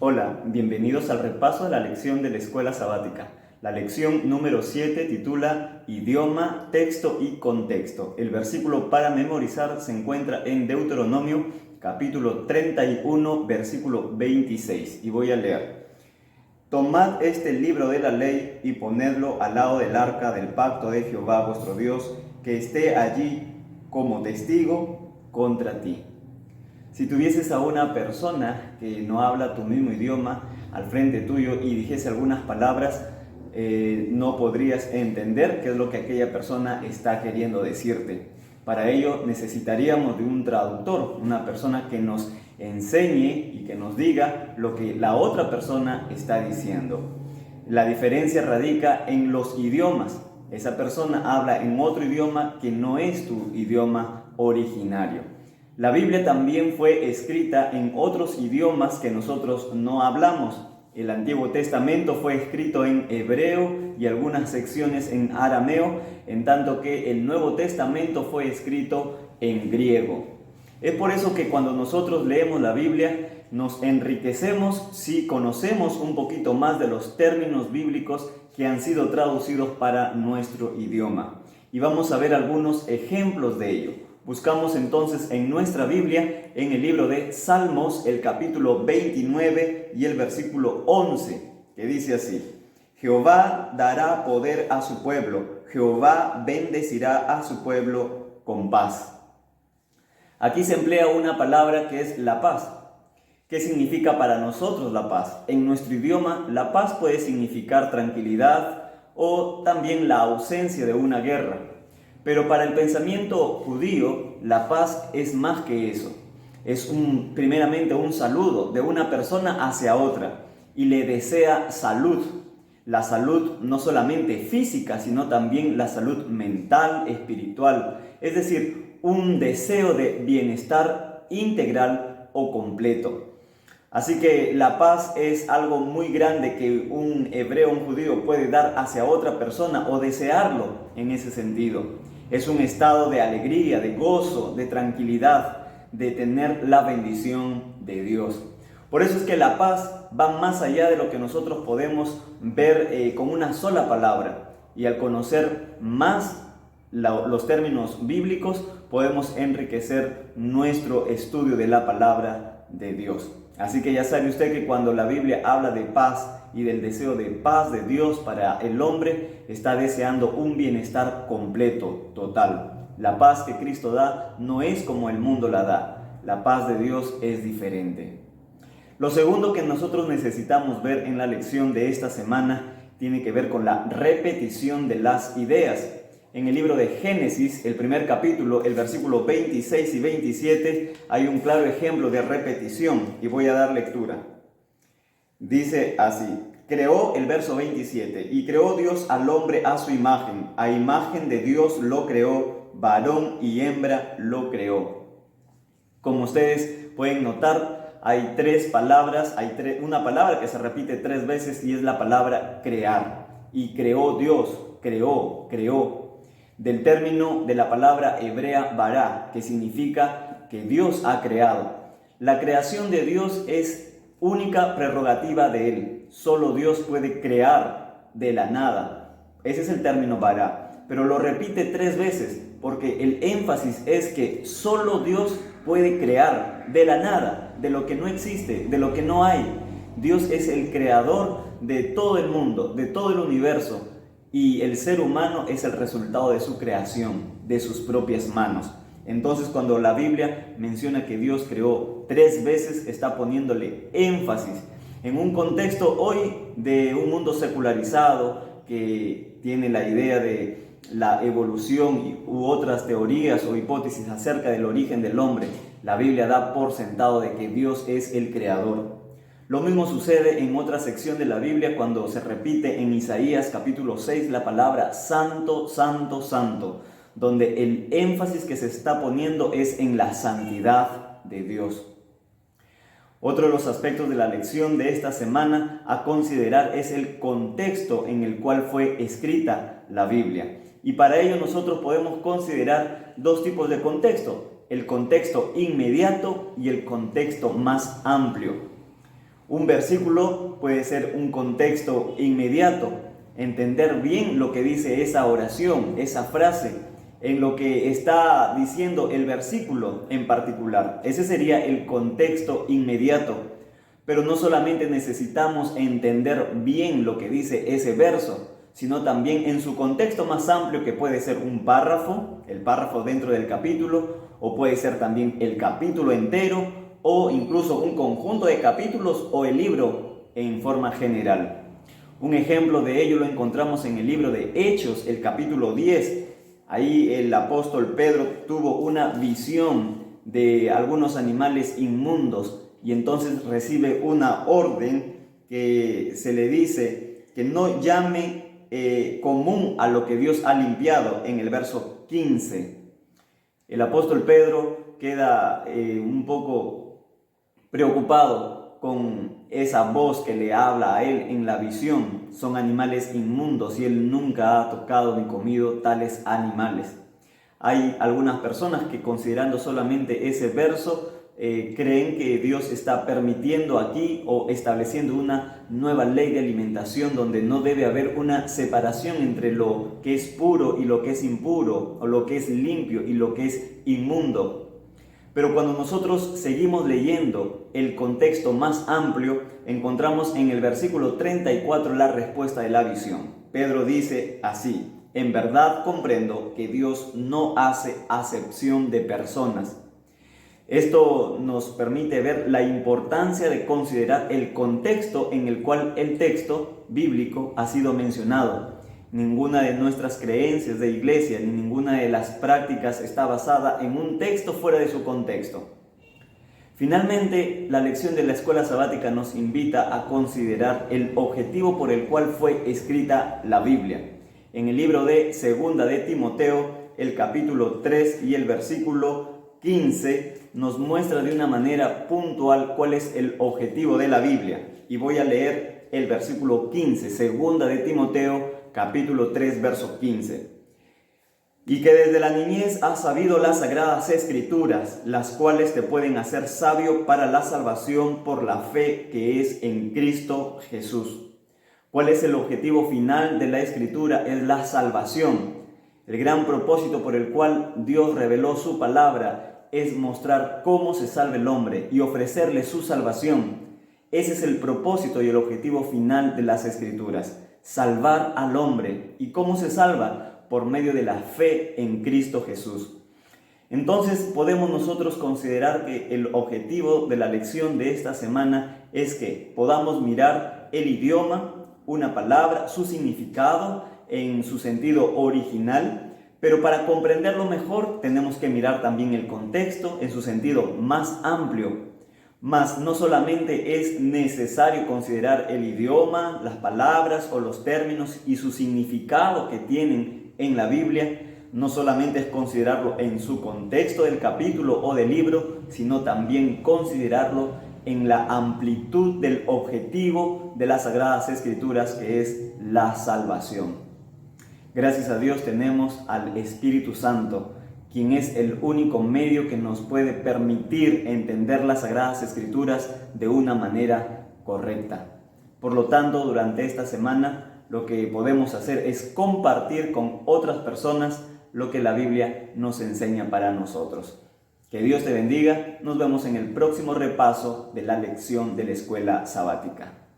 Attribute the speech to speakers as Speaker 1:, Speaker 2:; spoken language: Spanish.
Speaker 1: Hola, bienvenidos al repaso de la lección de la escuela sabática. La lección número 7 titula Idioma, texto y contexto. El versículo para memorizar se encuentra en Deuteronomio capítulo 31, versículo 26. Y voy a leer. Tomad este libro de la ley y ponedlo al lado del arca del pacto de Jehová vuestro Dios, que esté allí como testigo contra ti. Si tuvieses a una persona que no habla tu mismo idioma al frente tuyo y dijese algunas palabras, no podrías entender qué es lo que aquella persona está queriendo decirte. Para ello necesitaríamos de un traductor, una persona que nos enseñe y que nos diga lo que la otra persona está diciendo. La diferencia radica en los idiomas. Esa persona habla en otro idioma que no es tu idioma originario. La Biblia también fue escrita en otros idiomas que nosotros no hablamos. El Antiguo Testamento fue escrito en hebreo y algunas secciones en arameo, en tanto que el Nuevo Testamento fue escrito en griego. Es por eso que cuando nosotros leemos la Biblia nos enriquecemos si conocemos un poquito más de los términos bíblicos que han sido traducidos para nuestro idioma. Y vamos a ver algunos ejemplos de ello. Buscamos entonces en nuestra Biblia, en el libro de Salmos, el capítulo 29 y el versículo 11, que dice así: Jehová dará poder a su pueblo, Jehová bendecirá a su pueblo con paz. Aquí se emplea una palabra que es la paz. ¿Qué significa para nosotros la paz? En nuestro idioma, la paz puede significar tranquilidad o también la ausencia de una guerra. Pero para el pensamiento judío, la paz es más que eso. Es primeramente un saludo de una persona hacia otra y le desea salud. La salud no solamente física, sino también la salud mental, espiritual. Es decir, un deseo de bienestar integral o completo. Así que la paz es algo muy grande que un hebreo, un judío puede dar hacia otra persona o desearlo en ese sentido. Es un estado de alegría, de gozo, de tranquilidad, de tener la bendición de Dios. Por eso es que la paz va más allá de lo que nosotros podemos ver con una sola palabra. Y al conocer más los términos bíblicos, podemos enriquecer nuestro estudio de la palabra de Dios. Así que ya sabe usted que cuando la Biblia habla de paz y del deseo de paz de Dios para el hombre, está deseando un bienestar completo, total. La paz que Cristo da no es como el mundo la da. La paz de Dios es diferente. Lo segundo que nosotros necesitamos ver en la lección de esta semana tiene que ver con la repetición de las ideas. En el libro de Génesis, el primer capítulo, el versículo 26 y 27, hay un claro ejemplo de repetición y voy a dar lectura. Dice así, creó el verso 27, y creó Dios al hombre a su imagen, a imagen de Dios lo creó, varón y hembra lo creó. Como ustedes pueden notar, hay tres palabras, una palabra que se repite tres veces y es la palabra crear. Y creó Dios, creó. Del término de la palabra hebrea bará, que significa que Dios ha creado. La creación de Dios es única prerrogativa de Él. Solo Dios puede crear de la nada. Ese es el término bará. Pero lo repite tres veces porque el énfasis es que solo Dios puede crear de la nada, de lo que no existe, de lo que no hay. Dios es el creador de todo el mundo, de todo el universo. Y el ser humano es el resultado de su creación, de sus propias manos. Entonces, cuando la Biblia menciona que Dios creó tres veces, está poniéndole énfasis en un contexto hoy de un mundo secularizado que tiene la idea de la evolución u otras teorías o hipótesis acerca del origen del hombre. La Biblia da por sentado de que Dios es el creador. Lo mismo sucede en otra sección de la Biblia cuando se repite en Isaías capítulo 6 la palabra santo, santo, santo, donde el énfasis que se está poniendo es en la santidad de Dios. Otro de los aspectos de la lección de esta semana a considerar es el contexto en el cual fue escrita la Biblia. Y para ello nosotros podemos considerar dos tipos de contexto: el contexto inmediato y el contexto más amplio. Un versículo puede ser un contexto inmediato, entender bien lo que dice esa oración, esa frase, en lo que está diciendo el versículo en particular. Ese sería el contexto inmediato. Pero no solamente necesitamos entender bien lo que dice ese verso, sino también en su contexto más amplio, que puede ser un párrafo, el párrafo dentro del capítulo, o puede ser también el capítulo entero, o incluso un conjunto de capítulos o el libro en forma general. Un ejemplo de ello lo encontramos en el libro de Hechos, el capítulo 10. Ahí el apóstol Pedro tuvo una visión de algunos animales inmundos y entonces recibe una orden que se le dice que no llame común a lo que Dios ha limpiado, en el verso 15. El apóstol Pedro queda un poco preocupado con esa voz que le habla a él en la visión. Son animales inmundos y él nunca ha tocado ni comido tales animales. Hay algunas personas que, considerando solamente ese verso, creen que Dios está permitiendo aquí o estableciendo una nueva ley de alimentación donde no debe haber una separación entre lo que es puro y lo que es impuro, o lo que es limpio y lo que es inmundo. Pero cuando nosotros seguimos leyendo el contexto más amplio, encontramos en el versículo 34 la respuesta de la visión. Pedro dice así: en verdad comprendo que Dios no hace acepción de personas. Esto nos permite ver la importancia de considerar el contexto en el cual el texto bíblico ha sido mencionado. Ninguna de nuestras creencias de iglesia ni ninguna de las prácticas está basada en un texto fuera de su contexto. Finalmente, la lección de la escuela sabática nos invita a considerar el objetivo por el cual fue escrita la Biblia. En el libro de Segunda de Timoteo, el capítulo 3 y el versículo 15, nos muestra de una manera puntual cuál es el objetivo de la Biblia. Y voy a leer el versículo 15, Segunda de Timoteo, capítulo 3, verso 15. Y que desde la niñez has sabido las sagradas escrituras, las cuales te pueden hacer sabio para la salvación por la fe que es en Cristo Jesús. ¿Cuál es el objetivo final de la escritura? Es la salvación. El gran propósito por el cual Dios reveló su palabra es mostrar cómo se salva el hombre y ofrecerle su salvación. Ese es el propósito y el objetivo final de las escrituras: salvar al hombre. ¿Y cómo se salva? Por medio de la fe en Cristo Jesús. Entonces podemos nosotros considerar que el objetivo de la lección de esta semana es que podamos mirar el idioma, una palabra, su significado en su sentido original, pero para comprenderlo mejor tenemos que mirar también el contexto en su sentido más amplio. Mas no solamente es necesario considerar el idioma, las palabras o los términos y su significado que tienen en la Biblia, no solamente es considerarlo en su contexto del capítulo o del libro, sino también considerarlo en la amplitud del objetivo de las Sagradas Escrituras, que es la salvación. Gracias a Dios tenemos al Espíritu Santo, quien es el único medio que nos puede permitir entender las Sagradas Escrituras de una manera correcta. Por lo tanto, durante esta semana lo que podemos hacer es compartir con otras personas lo que la Biblia nos enseña para nosotros. Que Dios te bendiga. Nos vemos en el próximo repaso de la lección de la escuela sabática.